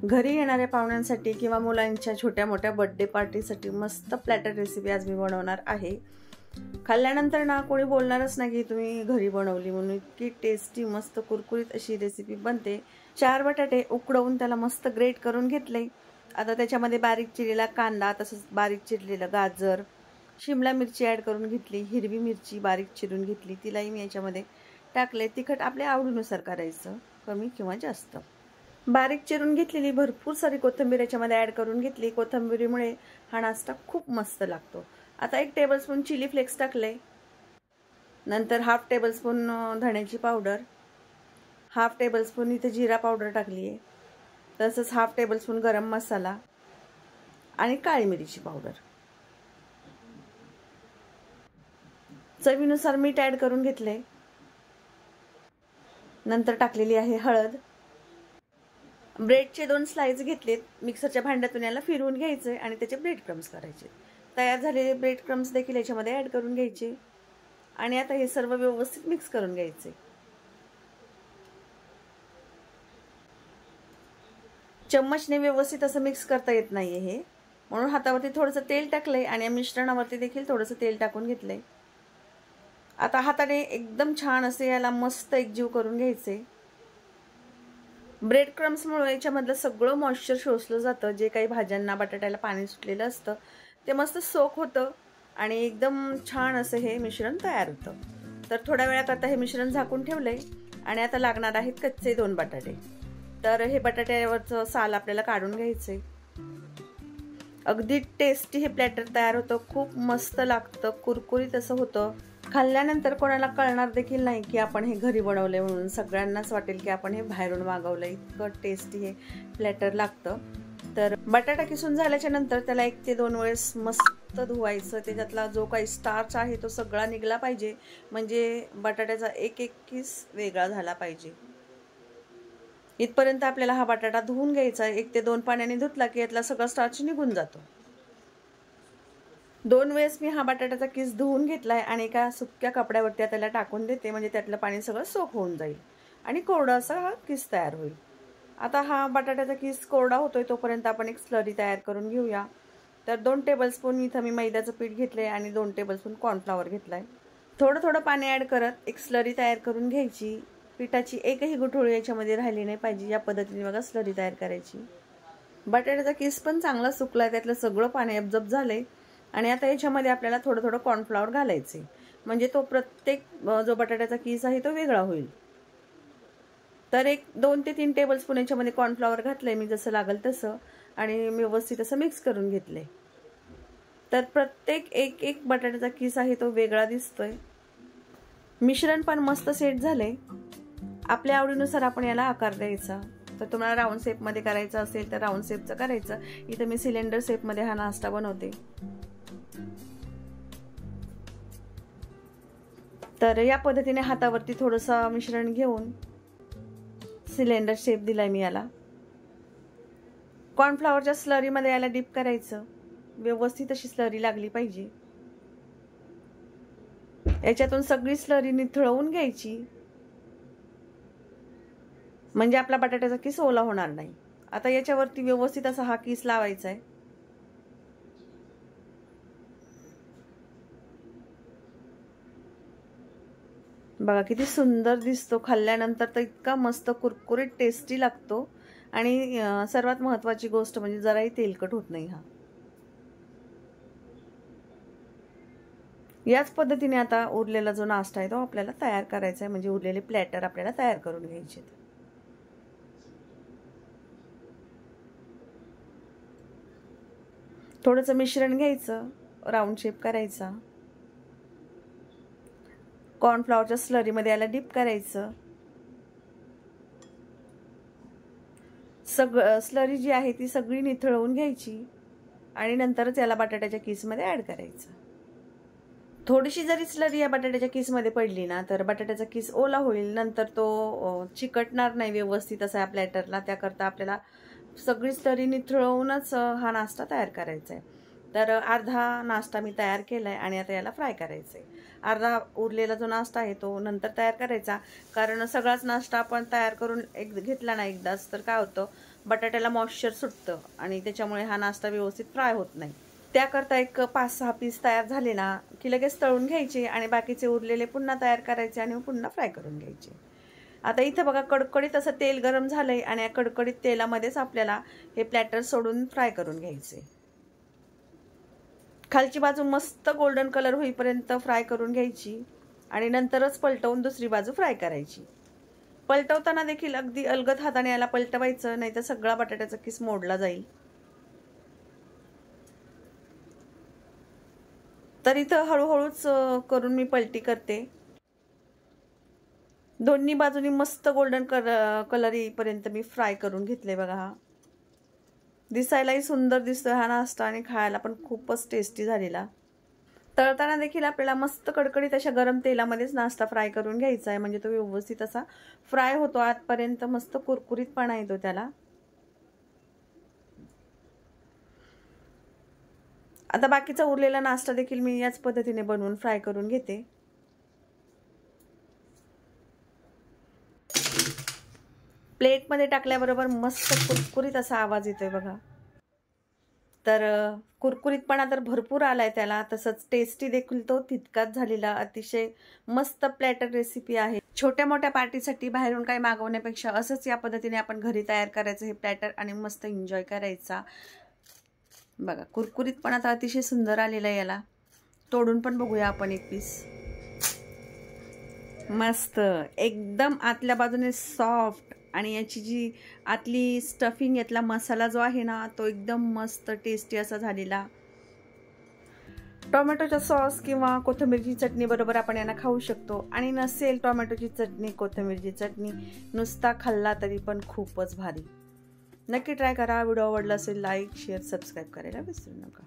घरी येणाऱ्या पाहुण्यांसाठी किंवा मुलांच्या छोट्या मोठ्या बर्थडे पार्टीसाठी मस्त प्लॅटर रेसिपी आज मी बनवणार आहे। खाल्ल्यानंतर ना कोणी बोलणारच नाही की तुम्ही घरी बनवली म्हणून। इतकी टेस्टी मस्त कुरकुरीत अशी रेसिपी बनते। 4 बटाटे उकडवून त्याला मस्त ग्रेट करून घेतले। आता त्याच्यामध्ये बारीक चिरलेला कांदा, तसंच बारीक चिरलेलं गाजर, शिमला मिरची ॲड करून घेतली, हिरवी मिरची बारीक चिरून घेतली, तिलाही मी याच्यामध्ये टाकले। तिखट आपल्या आवडीनुसार करायचं, कमी किंवा जास्त। बारीक चिरून घेतलेली भरपूर सारी कोथिंबीर याच्यामध्ये ॲड करून घेतली। कोथिंबीरीमुळे हा नाश्ता खूप मस्त लागतो। आता 1 टेबलस्पून चिली फ्लेक्स टाकले, नंतर हाफ टेबलस्पून धण्याची पावडर, हाफ टेबलस्पून इथे जिरा पावडर टाकली आहे, तसंच हाफ टेबलस्पून गरम मसाला आणि काळी मिरीची पावडर। चवीनुसार मीठ ॲड करून घेतले, नंतर टाकलेली आहे हळद। ब्रेडचे 2 स्लाइस घेतलेत, मिक्सरच्या भांड्यातून याला फिरवून घ्यायचे आणि त्याचे ब्रेड क्रम्स करायचे। तयार झालेले ब्रेड क्रम्स देखील याच्यामध्ये ॲड करून घ्यायचे आणि आता हे सर्व व्यवस्थित मिक्स करून घ्यायचे। चम्मचने व्यवस्थित असं मिक्स करता येत नाहीये हे, म्हणून हातावरती थोडंसं तेल टाकलंय आणि या मिश्रणावरती देखील थोडंसं तेल टाकून घेतलंय। आता हाताने एकदम छान असे याला मस्त एकजीव करून घ्यायचे। ब्रेड क्रम्समुळे याच्यामधलं सगळं मॉइश्चर शोषलं जातं, जे काही भाज्यांना बटाट्याला पाणी सुटलेलं असतं ते मस्त सोक होतं आणि एकदम छान असं हे मिश्रण तयार होतं। तर थोड्या वेळाकरता हे मिश्रण झाकून ठेवलंय आणि आता लागणार आहेत कच्चे 2 बटाटे। तर हे बटाट्यावरचं साल आपल्याला काढून घ्यायचे। अगदी टेस्टी हे प्लॅटर तयार होतं, खूप मस्त लागतं, कुरकुरीत असं होतं। खाल्ल्यानंतर कोणाला कळणार देखील नाही की आपण हे घरी बनवले म्हणून। सगळ्यांनाच वाटेल की आपण हे बाहेरून मागवलंय, इतकं टेस्टी हे प्लॅटर लागतं। तर बटाटा किसून झाल्याच्या नंतर त्याला 1 ते 2 वेळेस मस्त धुवायचं। त्याच्यातला जो काही स्टार्च आहे तो सगळा निघला पाहिजे, म्हणजे बटाट्याचा एक किस वेगळा झाला पाहिजे। इथपर्यंत आपल्याला हा बटाटा धुवून घ्यायचा। 1 ते 2 पाण्याने धुतला की यातला सगळा स्टार्च निघून जातो। 2 वेळेस मी हा बटाट्याचा किस धुवून घेतलाय आणि एका सुक्या कपड्यावरती त्याला टाकून देते, म्हणजे त्यातलं पाणी सगळं सोक होऊन जाईल आणि कोरडा असा हा किस तयार होईल। आता हा बटाट्याचा किस कोरडा होतोय तोपर्यंत आपण एक स्लरी तयार करून घेऊया। तर 2 टेबलस्पून इथं मी मैद्याचं पीठ घेतलंय आणि 2 टेबलस्पून कॉर्नफ्लॉवर घेतलाय। थोडं थोडं पाणी ॲड करत एक स्लरी तयार करून घ्यायची। पिठाची एकही गुठळी याच्यामध्ये राहिली नाही पाहिजे, या पद्धतीने बघा स्लरी तयार करायची। बटाट्याचा किस पण चांगला सुकलाय, त्यातलं सगळं पाणी ॲब्झॉर्ब झालंय आणि आता याच्यामध्ये आपल्याला थोडं थोडं कॉर्नफ्लॉवर घालायचे, म्हणजे तो प्रत्येक जो बटाट्याचा किस आहे तो वेगळा होईल। तर एक 2 ते 3 टेबलस्पून याच्यामध्ये कॉर्नफ्लॉवर घातलंय मी, जसं लागेल तसं, आणि व्यवस्थित असं मिक्स करून घेतलंय। तर प्रत्येक एक बटाट्याचा किस आहे तो वेगळा दिसतोय। मिश्रण पण मस्त सेट झालंय। आपल्या आवडीनुसार आपण याला आकार द्यायचा। तर तुम्हाला राऊंड शेपमध्ये करायचं असेल तर राऊंड शेपचं करायचं। इथं मी सिलेंडर शेपमध्ये हा नाश्ता बनवते। तर या पद्धतीने हातावरती थोडंसं मिश्रण घेऊन सिलेंडर शेप दिलाय मी याला। कॉर्नफ्लॉवरच्या स्लरीमध्ये याला डिप करायचं, व्यवस्थित अशी स्लरी लागली पाहिजे। याच्यातून सगळी स्लरी निथळवून घ्यायची, म्हणजे आपला बटाट्याचा किस ओला होणार नाही। आता याच्यावरती व्यवस्थित असा हा किस लावायचा आहे। बघा किती सुंदर दिसतो, खाल्ल्यानंतर तर इतका मस्त कुरकुरीत टेस्टी लागतो आणि सर्वात महत्त्वाची गोष्ट म्हणजे जराही तेलकट होत नाही हा। याच पद्धतीने आता उरलेला जो नाश्ता आहे तो आपल्याला तयार करायचा आहे, म्हणजे उरलेले प्लॅटर आपल्याला तयार करून घ्यायचे। थोडंसं मिश्रण घ्यायचं, राऊंड शेप करायचा, कॉर्नफ्लॉवरच्या स्लरीमध्ये याला डिप करायचं। स्लरी जी आहे ती सगळी निथळवून घ्यायची आणि नंतरच याला बटाट्याच्या किसमध्ये ॲड करायचं। थोडीशी जरी स्लरी या बटाट्याच्या किसमध्ये पडली ना तर बटाट्याचा किस ओला होईल, नंतर तो चिकटणार नाही व्यवस्थित असा या प्लॅटरला। त्याकरता आपल्याला सगळी स्लरी निथळवूनच हा नाश्ता तयार करायचा आहे। तर अर्धा नाश्ता मी तयार केलाय आणि आता याला फ्राय करायचं आहे। अर्धा उरलेला जो नाश्ता आहे तो नंतर तयार करायचा, कारण सगळाच नाश्ता आपण तयार करून घेतला ना एकदाच तर काय होतं, बटाट्याला मॉइश्चर सुटतं आणि त्याच्यामुळे हा नाश्ता व्यवस्थित फ्राय होत नाही. त्याकरता एक 5-6 पीस तयार झाले ना की लगेच तळून घ्यायचे आणि बाकीचे उरलेले पुन्हा तयार करायचे आणि पुन्हा फ्राय करून घ्यायचे. आता इथं बघा कडकडीत असं तेल गरम झालंय आणि या कडकडीत तेलामध्येच आपल्याला हे प्लॅटर सोडून फ्राय करून घ्यायचे. खालची बाजू मस्त गोल्डन कलर होईपर्यंत फ्राय करून घ्यायची आणि नंतरच पलटवून दुसरी बाजू फ्राय करायची. पलटवताना देखील अगदी अलगद हाताने याला पलटवायचं, नाही तर सगळा बटाट्याचा किस मोडला जाईल. तर इथं हळूहळूच करून मी पलटी करते. दोन्ही बाजूनी मस्त गोल्डन कलर येईपर्यंत मी फ्राय करून घेतले बघा. हा दिसायलाही सुंदर दिसतोय हा नाश्ता आणि खायला पण खूपच टेस्टी झालेला. तळताना देखील आपल्याला मस्त कडकडीत अशा गरम तेलामध्येच नाश्ता फ्राय करून घ्यायचा आहे, म्हणजे तो व्यवस्थित असा फ्राय होतो आतपर्यंत, मस्त कुरकुरीतपणा येतो त्याला. आता बाकीचा उरलेला नाश्ता देखील मी याच पद्धतीने बनवून फ्राय करून घेते. प्लेटमध्ये टाकल्याबरोबर मस्त कुरकुरीत असा आवाज येतोय बघा. तर कुरकुरीतपणा तर भरपूर आलाय त्याला, तसंच टेस्टी देखील तो तितकाच झालेला. अतिशय मस्त प्लॅटर रेसिपी आहे. छोट्या मोठ्या पार्टीसाठी बाहेरून काही मागवण्यापेक्षा असंच या पद्धतीने आपण घरी तयार करायचं हे प्लॅटर आणि मस्त एन्जॉय करायचा. बघा कुरकुरीतपणा तर अतिशय सुंदर आलेला आहे. याला तोडून पण बघूया आपण एक पीस. मस्त एकदम आतल्या बाजूने सॉफ्ट आणि याची जी आतली स्टफिंग, यातला मसाला जो आहे ना तो एकदम मस्त टेस्टी असा झालेला. टोमॅटोच्या सॉस किंवा कोथिंबीरची चटणी बरोबर आपण यांना खाऊ शकतो. आणि नसेल टोमॅटोची चटणी, कोथिंबीरची चटणी, नुसता खाल्ला तरी पण खूपच भारी. नक्की ट्राय करा. व्हिडिओ आवडला असेल लाईक, शेअर, सबस्क्राईब करायला विसरू नका.